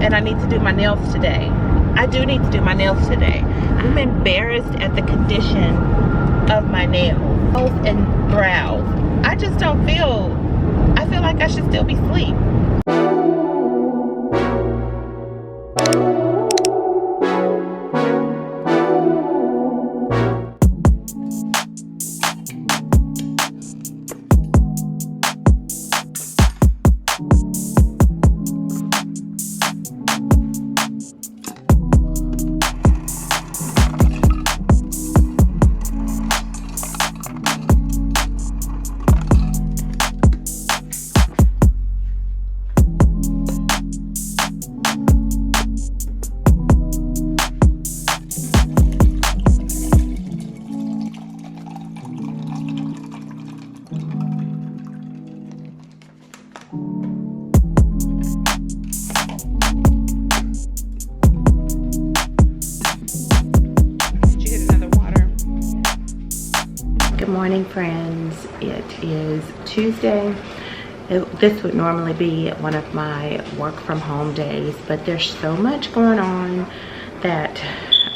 and I need to do my nails today. I do need to do my nails today. I'm embarrassed at the condition of my nails and brows. I just don't feel, I feel like I should still be asleep. Morning, friends. It is Tuesday. This would normally be one of my work from home days, but there's so much going on that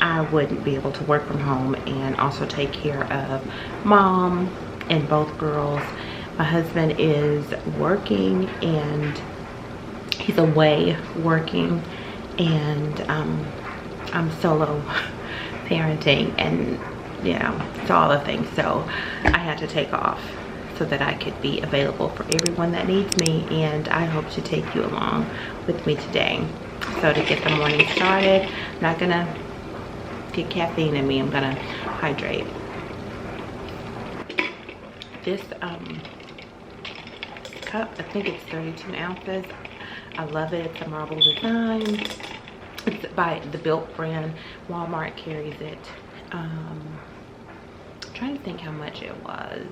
I wouldn't be able to work from home and also take care of mom and both girls. My husband is working and he's away working, and I'm solo parenting, and you know, it's all the things. So I had to take off so that I could be available for everyone that needs me, and I hope to take you along with me today. So to get the morning started, I'm not gonna get caffeine in me, I'm gonna hydrate. This cup, I think it's 32 ounces. I love it. It's a marble design. It's by the Built brand. Walmart carries it. I'm trying to think how much it was.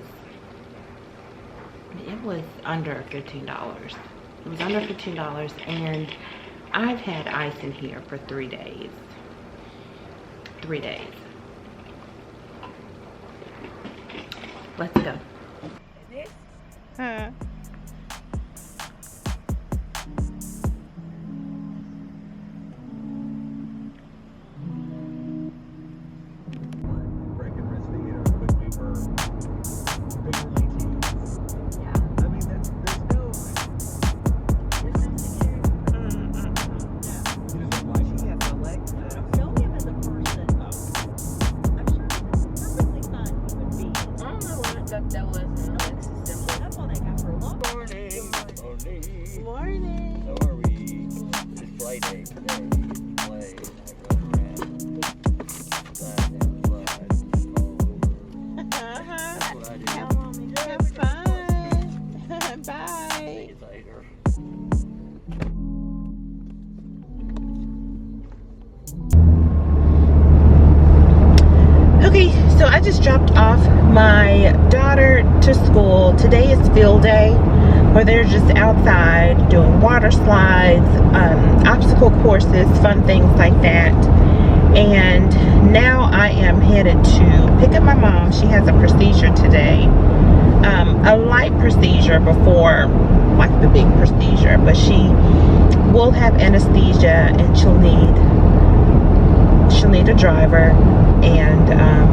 It was under $15. It was under $15, and I've had ice in here for 3 days. 3 days. Let's go. Huh? So I just dropped off my daughter to school. Today is field day, where they're just outside doing water slides, obstacle courses, fun things like that. And now I am headed to pick up my mom. She has a procedure today, a light procedure before like the big procedure, but she will have anesthesia, and she'll need a driver and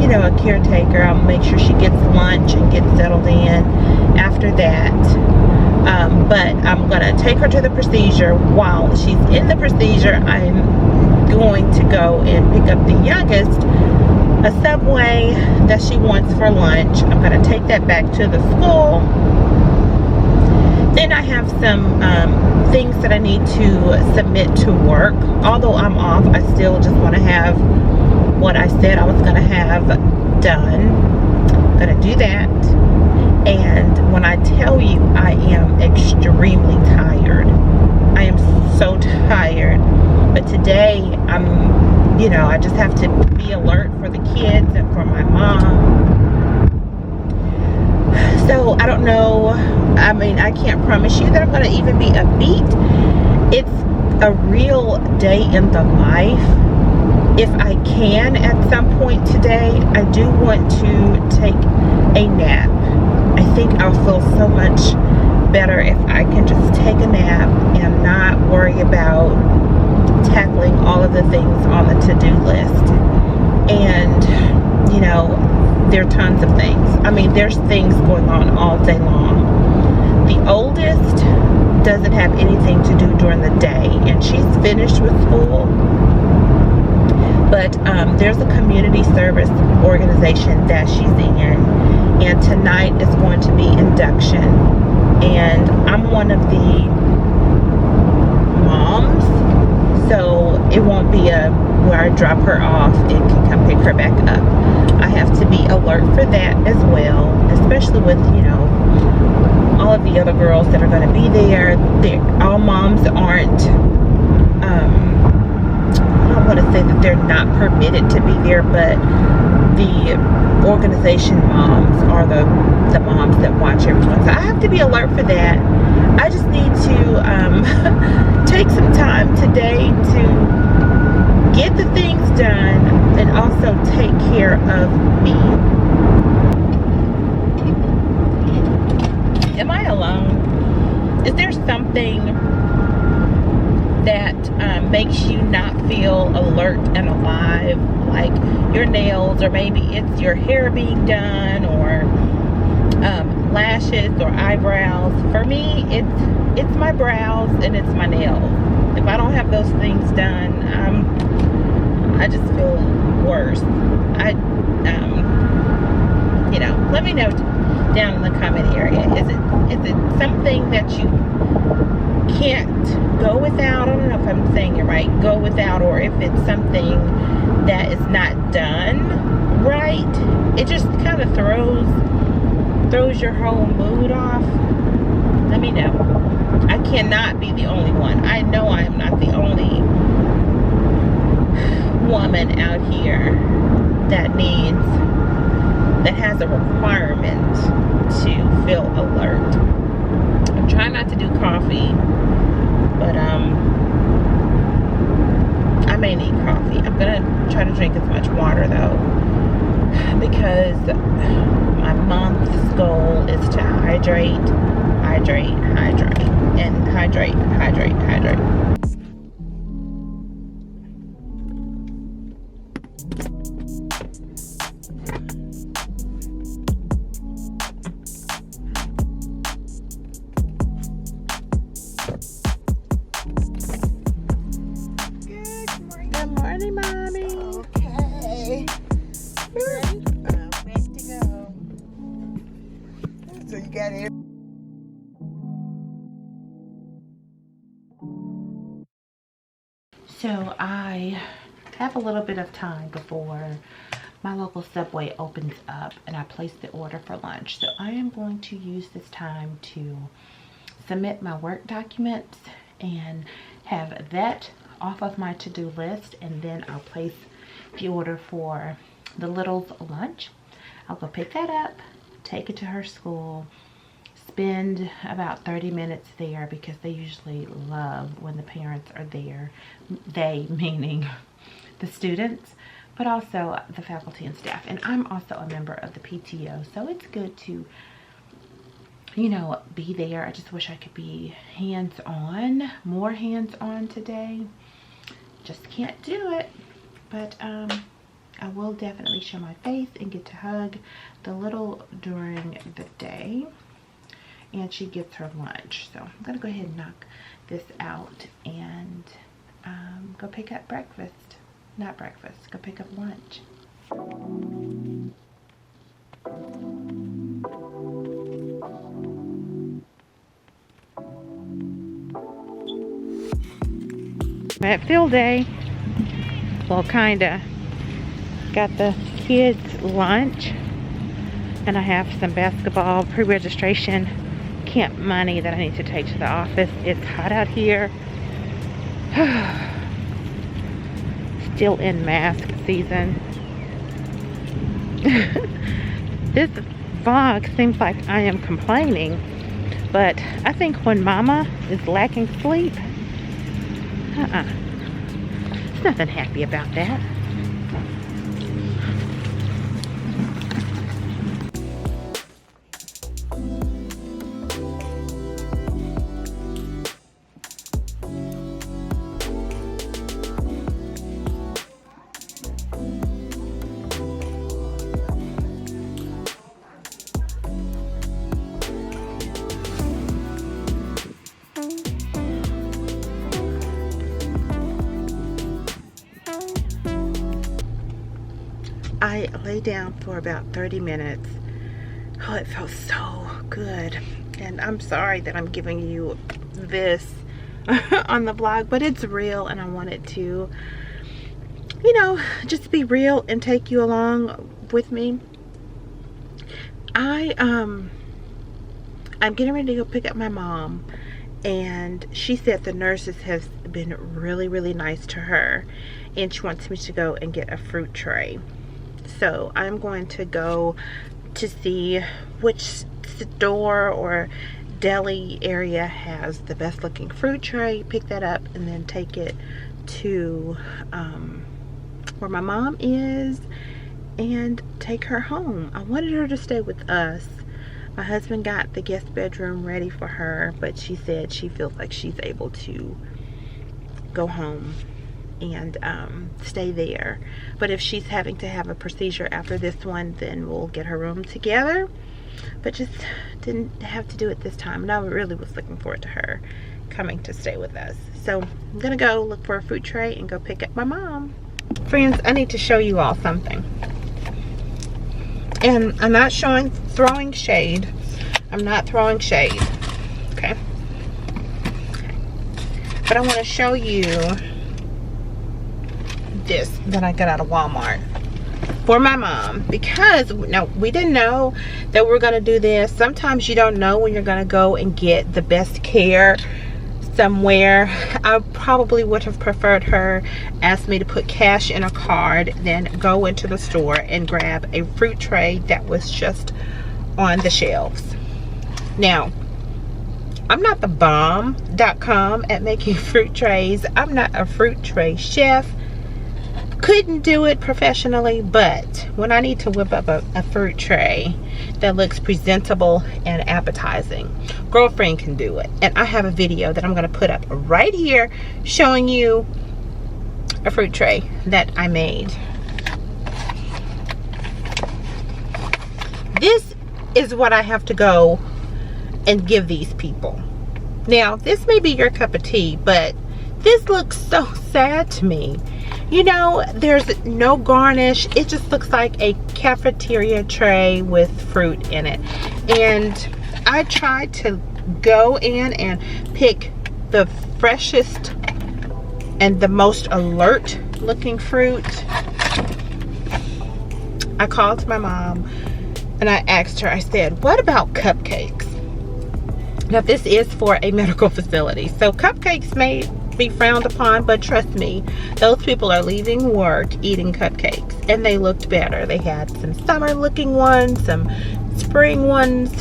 you know, a caretaker. I'll make sure she gets lunch and gets settled in after that. But I'm gonna take her to the procedure. While she's in the procedure, I'm going to go and pick up the youngest a Subway that she wants for lunch. I'm gonna take that back to the school. Then I have some things that I need to submit to work. Although I'm off, I still just want to have what I said I was going to have done. I'm going to do that. And when I tell you I am extremely tired, I am so tired. But today I'm, you know, I just have to be alert for the kids and for my mom. So I don't know, I mean, I can't promise you that I'm going to even be upbeat. It's a real day in the life. If I can at some point today, I do want to take a nap. I think I'll feel so much better if I can just take a nap and not worry about tackling all of the things on the to-do list. And, you know, there are tons of things. I mean, there's things going on all day long. The oldest doesn't have anything to do during the day, and she's finished with school. But there's a community service organization that she's in, and tonight is going to be induction. And I'm one of the moms, so it won't be where I drop her off and can come pick her back up. I have to be alert for that as well, especially with, you know, all of the other girls that are going to be there. All moms aren't, I don't want to say that they're not permitted to be there, but the organization moms are the moms that watch everyone. So I have to be alert for that. I just need to take some time today to get the things done and also take care of me. Am I alone? Is there something that makes you not feel alert and alive, like your nails, or maybe it's your hair being done, or lashes or eyebrows? For me, it's my brows and it's my nails. If I don't have those things done, I just feel worse. You know, let me know down in the comment area. Is it something that you can't go without? I don't know if I'm saying it right. Go without, or if it's something that is not done right. It just kind of throws your whole mood off. Let me know. I cannot be the only one. I know I am not the only woman out here that has a requirement to feel alert. I'm trying not to do coffee, but I may need coffee. I'm gonna try to drink as much water though, because my month's goal is to hydrate, and hydrate. Good morning, Mommy. Okay. Ready? Ready to go. So you got it. So I have a little bit of time before my local Subway opens up, and I placed the order for lunch. So I am going to use this time to submit my work documents and have that off of my to-do list, and then I'll place the order for the little's lunch. I'll go pick that up, take it to her school, spend about 30 minutes there, because they usually love when the parents are there. They meaning the students, but also the faculty and staff. And I'm also a member of the PTO, so it's good to, you know, be there. I just wish I could be hands-on, more hands-on today. Just can't do it. But I will definitely show my face and get to hug the little during the day, and she gets her lunch. So I'm gonna go ahead and knock this out and go pick up breakfast. Not breakfast, go pick up lunch. At field day, well, kinda. Got the kids lunch, and I have some basketball pre-registration camp money that I need to take to the office. It's hot out here. Still in mask season. This vlog seems like I am complaining, but I think when mama is lacking sleep, there's nothing happy about that. I lay down for about 30 minutes. Oh, it felt so good. And I'm sorry that I'm giving you this on the vlog, but it's real, and I wanted to, you know, just be real and take you along with me. I'm getting ready to go pick up my mom, and she said the nurses have been really, really nice to her, and she wants me to go and get a fruit tray. So I'm going to go to see which store or deli area has the best looking fruit tray, pick that up, and then take it to where my mom is and take her home. I wanted her to stay with us. My husband got the guest bedroom ready for her, but she said she feels like she's able to go home and stay there. But if she's having to have a procedure after this one, then we'll get her room together. But just didn't have to do it this time, and I really was looking forward to her coming to stay with us. So I'm gonna go look for a fruit tray and go pick up my mom. Friends, I need to show you all something, and I'm not throwing shade. I'm not throwing shade, okay? But I want to show you this that I got out of Walmart for my mom, because no, we didn't know that we were going to do this. Sometimes you don't know when you're going to go and get the best care somewhere. I probably would have preferred her ask me to put cash in a card, then go into the store and grab a fruit tray that was just on the shelves. Now, I'm not the bomb.com at making fruit trays. I'm not a fruit tray chef. Couldn't do it professionally, but when I need to whip up a fruit tray that looks presentable and appetizing, girlfriend can do it. And I have a video that I'm going to put up right here showing you a fruit tray that I made. This is what I have to go and give these people. Now, this may be your cup of tea, but this looks so sad to me. You know, there's no garnish. It just looks like a cafeteria tray with fruit in it. And I tried to go in and pick the freshest and the most alert looking fruit. I called my mom and I asked her, I said, what about cupcakes? Now, this is for a medical facility, so cupcakes may be frowned upon, but trust me, those people are leaving work eating cupcakes, and they looked better. They had some summer looking ones, some spring ones.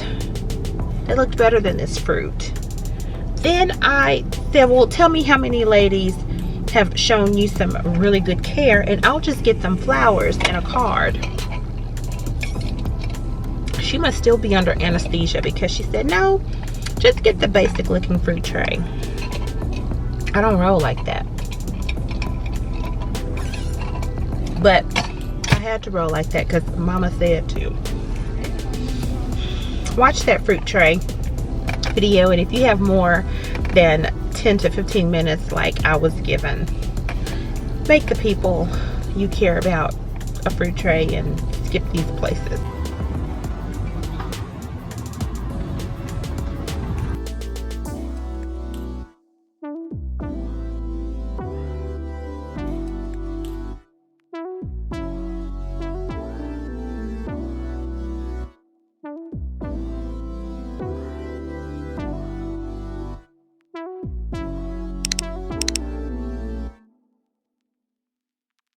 They looked better than this fruit. Then I said, well, tell me how many ladies have shown you some really good care, and I'll just get them flowers and a card. She must still be under anesthesia, because she said, no, just get the basic looking fruit tray. I don't roll like that, but I had to roll like that because mama said to. Watch that fruit tray video, and if you have more than 10 to 15 minutes like I was given, make the people you care about a fruit tray and skip these places.